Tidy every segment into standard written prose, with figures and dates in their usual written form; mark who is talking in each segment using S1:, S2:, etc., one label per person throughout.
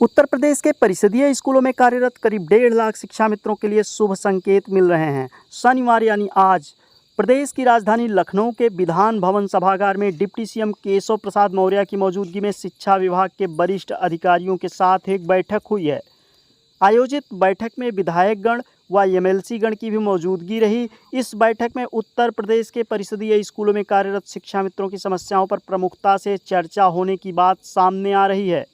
S1: उत्तर प्रदेश के परिषदीय स्कूलों में कार्यरत करीब 1.5 लाख शिक्षा मित्रों के लिए शुभ संकेत मिल रहे हैं। शनिवार यानी आज प्रदेश की राजधानी लखनऊ के विधान भवन सभागार में डिप्टी सीएम केशव प्रसाद मौर्य की मौजूदगी में शिक्षा विभाग के वरिष्ठ अधिकारियों के साथ एक बैठक हुई है। आयोजित बैठक में विधायकगण व एमएलसी गण की भी मौजूदगी रही। इस बैठक में उत्तर प्रदेश के परिषदीय स्कूलों में कार्यरत शिक्षा मित्रों की समस्याओं पर प्रमुखता से चर्चा होने की बात सामने आ रही है।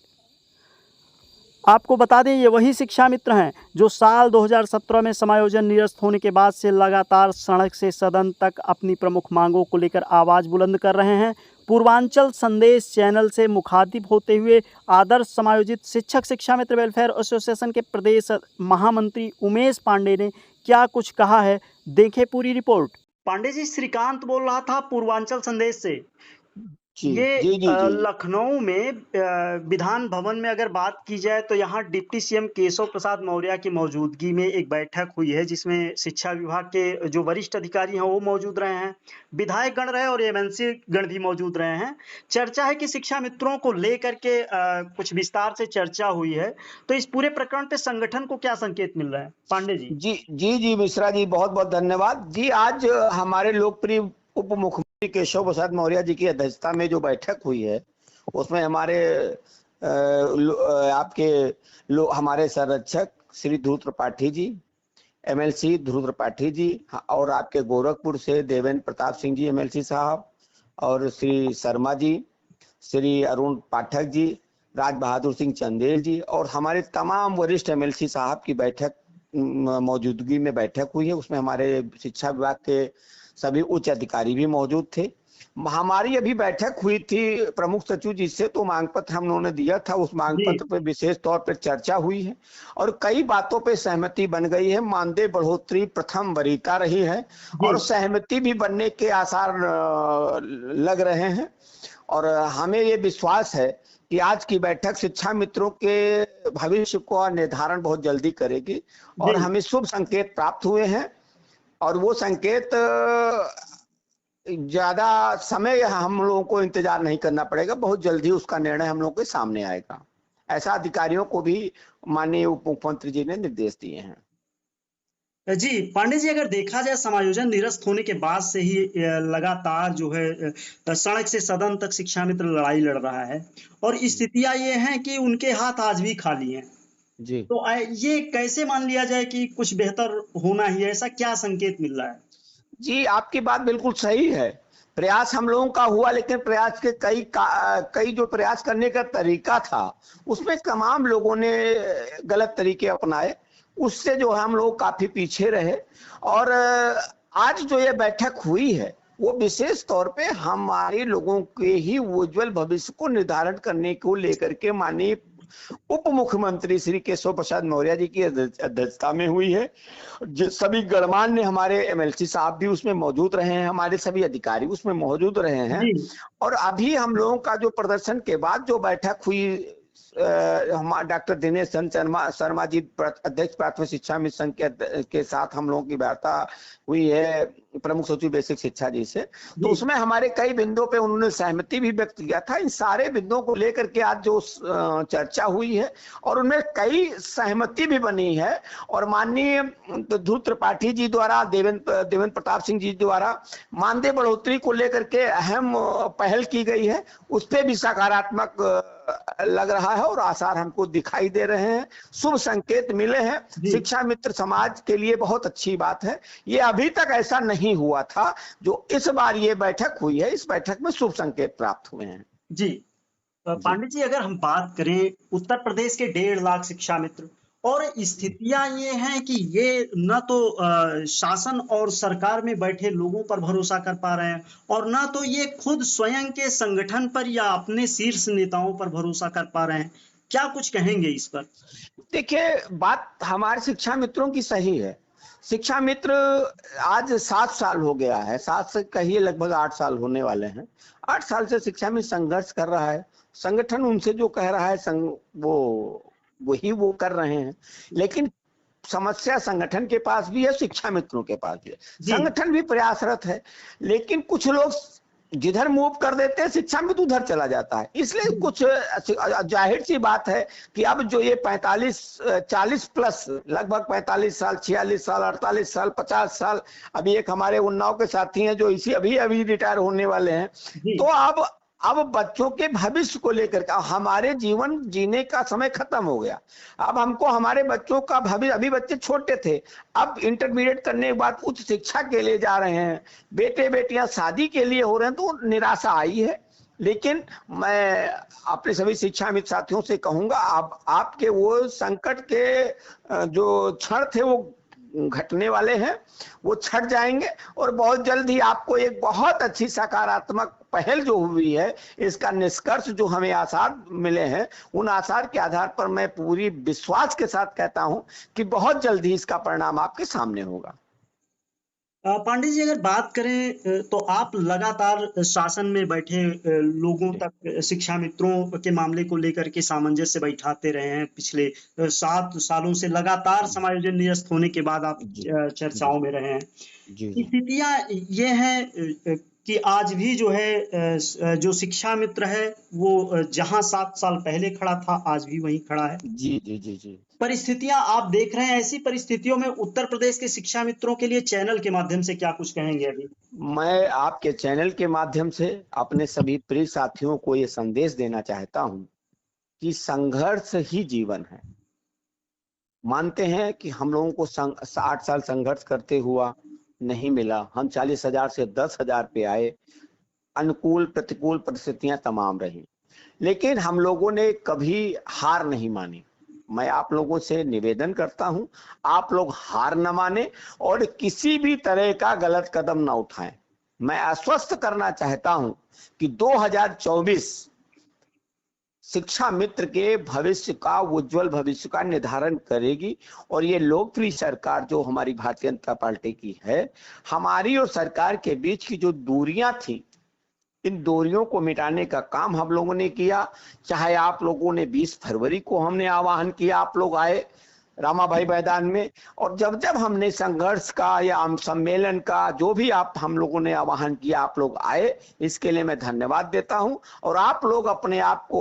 S1: आपको बता दें, ये वही शिक्षा मित्र हैं जो साल 2017 में समायोजन निरस्त होने के बाद से लगातार सड़क से सदन तक अपनी प्रमुख मांगों को लेकर आवाज़ बुलंद कर रहे हैं। पूर्वांचल संदेश चैनल से मुखातिब होते हुए आदर्श समायोजित शिक्षक शिक्षा मित्र वेलफेयर एसोसिएशन के प्रदेश महामंत्री उमेश पांडे ने क्या कुछ कहा है, देखें पूरी रिपोर्ट। पांडे जी, श्रीकांत बोल रहा था पूर्वांचल संदेश से।
S2: जी
S1: ये
S2: जी जी जी
S1: लखनऊ में विधान भवन में अगर बात की जाए तो यहाँ डिप्टी सीएम केशव प्रसाद मौर्य की मौजूदगी में एक बैठक हुई है जिसमें शिक्षा विभाग के जो वरिष्ठ अधिकारी हैं वो मौजूद रहे हैं, विधायक गण रहे और एमएलसी गण भी मौजूद रहे हैं। चर्चा है कि शिक्षा मित्रों को लेकर के कुछ विस्तार से चर्चा हुई है। तो इस पूरे प्रकरण पे संगठन को क्या संकेत मिल रहा है, पांडे जी?
S2: जी जी जी मिश्रा जी, बहुत बहुत धन्यवाद जी। आज हमारे लोकप्रिय उप मुख्यमंत्री केशव प्रसाद मौर्य जी की अध्यक्षता में जो बैठक हुई है उसमें हमारे हमारे संरक्षक श्री ध्रुव त्रिपाठी जी, एमएलसी ध्रुव त्रिपाठी जी, और आपके गोरखपुर से देवेंद्र प्रताप सिंह जी एमएलसी साहब, और श्री शर्मा जी, श्री अरुण पाठक जी, राज बहादुर सिंह चंदेल जी, और हमारे तमाम वरिष्ठ एमएलसी साहब की बैठक मौजूदगी में बैठक हुई है। उसमें हमारे शिक्षा विभाग के सभी उच्च अधिकारी भी मौजूद थे। हमारी अभी बैठक हुई थी प्रमुख सचिव जी से, तो मांग पत्र हम लोगों ने दिया था। उस मांग पत्र पर विशेष तौर पर चर्चा हुई है और कई बातों पे सहमति बन गई है। मानदेय बढ़ोतरी प्रथम वरीयता रही है और सहमति भी बनने के आसार लग रहे हैं। और हमें ये विश्वास है कि आज की बैठक शिक्षा मित्रों के भविष्य को निर्धारण बहुत जल्दी करेगी और हमें शुभ संकेत प्राप्त हुए हैं। और वो संकेत ज्यादा समय हम लोगों को इंतजार नहीं करना पड़ेगा, बहुत जल्दी उसका निर्णय हम लोगों के सामने आएगा। ऐसा अधिकारियों को भी माननीय उप मुख्यमंत्री जी ने निर्देश दिए हैं।
S1: जी पांडे जी, अगर देखा जाए समायोजन निरस्त होने के बाद से ही लगातार जो है सड़क से सदन तक शिक्षा मित्र लड़ाई लड़ रहा है और स्थितियां ये हैं कि उनके हाथ आज भी खाली हैं।
S2: जी
S1: तो ये कैसे मान लिया जाए कि कुछ बेहतर होना ही है? ऐसा क्या संकेत मिल रहा है?
S2: जी, आपकी बात बिल्कुल सही है। प्रयास हम लोगों का हुआ, लेकिन प्रयास के कई जो प्रयास करने का तरीका था उसमें तमाम लोगों ने गलत तरीके अपनाए। उससे जो है हम लोग काफी पीछे रहे। और आज जो ये बैठक हुई है वो विशेष तौर पे हमारे लोगों के ही उज्जवल भविष्य को निर्धारण करने को लेकर के माननीय उप मुख्यमंत्री श्री केशव प्रसाद मौर्य जी की अध्यक्षता में हुई है। सभी गणमान्य हमारे एमएलसी साहब भी उसमें मौजूद रहे हैं, हमारे सभी अधिकारी उसमें मौजूद रहे हैं। और अभी हम लोगों का जो प्रदर्शन के बाद जो बैठक हुई, हमारे डॉक्टर दिनेश चंद्र शर्मा जी अध्यक्ष प्राथमिक शिक्षा मिशन के साथ हम लोगों की वार्ता हुई है प्रमुख सचिव बेसिक शिक्षा जी से। तो उसमें हमारे कई बिंदुओं पे उन्होंने सहमति भी व्यक्त किया था। इन सारे बिंदुओं को लेकर के आज जो चर्चा हुई है और उनमें कई सहमति भी बनी है। और माननीय ध्रुव त्रिपाठी जी द्वारा, देवेंद्र प्रताप सिंह जी द्वारा मानदेय बढ़ोतरी को लेकर के अहम पहल की गई है। उस पर भी सकारात्मक लग रहा है और आसार हमको दिखाई दे रहे हैं, शुभ संकेत मिले हैं। शिक्षा मित्र समाज के लिए बहुत अच्छी बात है। ये अभी तक ऐसा नहीं हुआ था। जो इस बार ये बैठक हुई है, इस बैठक में शुभ संकेत प्राप्त हुए हैं।
S1: जी पांडे जी, अगर हम बात करें उत्तर प्रदेश के 1.5 लाख शिक्षा मित्र और स्थितियां ये हैं कि ये न तो शासन और सरकार में बैठे लोगों पर भरोसा कर पा रहे हैं और ना तो ये खुद स्वयं के संगठन पर या अपने शीर्ष नेताओं पर भरोसा कर पा रहे हैं। क्या कुछ कहेंगे इस पर?
S2: देखिए, बात हमारे शिक्षा मित्रों की सही है। शिक्षा मित्र आज 7 साल हो गया है, 7 से कहिए लगभग 8 साल होने वाले हैं। 8 साल से शिक्षा में संघर्ष कर रहा है। संगठन उनसे जो कह रहा है वो कर रहे हैं। लेकिन समस्या संगठन के पास भी है, शिक्षा मित्रों के पास भी है। संगठन भी प्रयासरत है, लेकिन कुछ लोग जिधर मूव कर देते हैं शिक्षा में तो उधर चला जाता है। इसलिए कुछ जाहिर सी बात है कि अब जो ये 40 प्लस, लगभग 45 साल, 46 साल, 48 साल, 50 साल, अभी एक हमारे उन्नाव के साथी हैं जो इसी अभी अभी रिटायर होने वाले हैं।
S1: जी
S2: तो अब बच्चों के भविष्य को लेकर के हमारे जीवन जीने का समय खत्म हो गया। अब हमको हमारे बच्चों का भविष्य, अभी बच्चे छोटे थे, अब इंटरमीडिएट करने के बाद उच्च शिक्षा के लिए जा रहे हैं, बेटे बेटियां शादी के लिए हो रहे हैं, तो निराशा आई है। लेकिन मैं अपने सभी शिक्षा मित्र साथियों से कहूंगा, आपके वो संकट के जो क्षण थे वो घटने वाले हैं, वो छट जाएंगे और बहुत जल्द ही आपको एक बहुत अच्छी सकारात्मक पहल जो हुई है, इसका निष्कर्ष जो हमें आसार मिले हैं, उन आसार के आधार पर मैं पूरी विश्वास के साथ कहता हूं कि बहुत जल्द ही इसका परिणाम आपके सामने होगा।
S1: पांडे जी, अगर बात करें तो आप लगातार शासन में बैठे लोगों तक शिक्षा मित्रों के मामले को लेकर के सामंजस्य बैठाते रहे हैं। पिछले 7 सालों से लगातार समायोजन निरस्त होने के बाद आप
S2: जी जी
S1: चर्चाओं में रहे हैं।
S2: जी जी
S1: स्थितियां ये हैं कि आज भी जो है जो शिक्षा मित्र है वो जहां 7 साल पहले खड़ा था आज भी वहीं खड़ा है।
S2: जी जी जी जी
S1: परिस्थितियां आप देख रहे हैं, ऐसी परिस्थितियों में उत्तर प्रदेश के शिक्षा मित्रों के लिए चैनल के माध्यम से क्या कुछ कहेंगे अभी?
S2: मैं आपके चैनल के माध्यम से अपने सभी प्रिय साथियों को ये संदेश देना चाहता हूं कि संघर्ष ही जीवन है। मानते हैं कि हम लोगों को 60 साल संघर्ष करते हुआ नहीं मिला, हम 40,000 से 10,000 पे आए, अनुकूल प्रतिकूल परिस्थितियां तमाम रही, लेकिन हम लोगों ने कभी हार नहीं मानी। मैं आप लोगों से निवेदन करता हूं, आप लोग हार न माने और किसी भी तरह का गलत कदम न उठाएं। मैं आश्वस्त करना चाहता हूं कि 2024 शिक्षा मित्र के भविष्य का, उज्जवल भविष्य का निर्धारण करेगी और ये लोकप्रिय सरकार जो हमारी भारतीय जनता पार्टी की है, हमारी और सरकार के बीच की जो दूरियां थी, इन दूरियों को मिटाने का काम हम लोगों ने किया। चाहे आप लोगों ने 20 फरवरी को हमने आह्वान किया, आप लोग आए रामाभाई मैदान में, और जब जब हमने संघर्ष का या सम्मेलन का जो भी हम लोगों ने आह्वान किया, आप लोग आए, इसके लिए मैं धन्यवाद देता हूं। और आप लोग अपने आप को,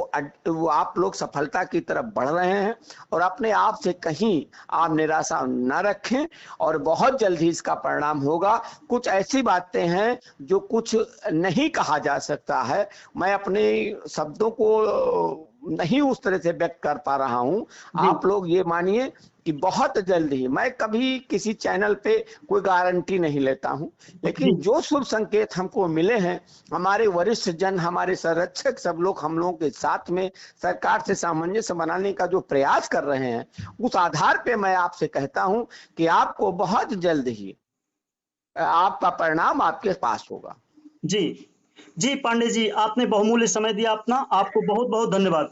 S2: आप लोग सफलता की तरफ बढ़ रहे हैं और अपने आप से कहीं आप निराशा न रखें और बहुत जल्द ही इसका परिणाम होगा। कुछ ऐसी बातें हैं जो कुछ नहीं कहा जा सकता है, मैं अपने शब्दों को नहीं उस तरह से व्यक्त कर पा रहा हूं। आप लोग ये मानिए कि बहुत जल्द ही, मैं कभी किसी चैनल पे कोई गारंटी नहीं लेता हूं, लेकिन जो शुभ संकेत हमको मिले हैं, हमारे वरिष्ठ जन, हमारे संरक्षक सब लोग हम लोगों के साथ में सरकार से सामंजस्य बनाने का जो प्रयास कर रहे हैं, उस आधार पे मैं आपसे कहता हूं कि आपको बहुत जल्द ही आपका परिणाम आपके पास होगा।
S1: जी जी, पांडे जी, आपने बहुमूल्य समय दिया अपना, आपको बहुत बहुत धन्यवाद।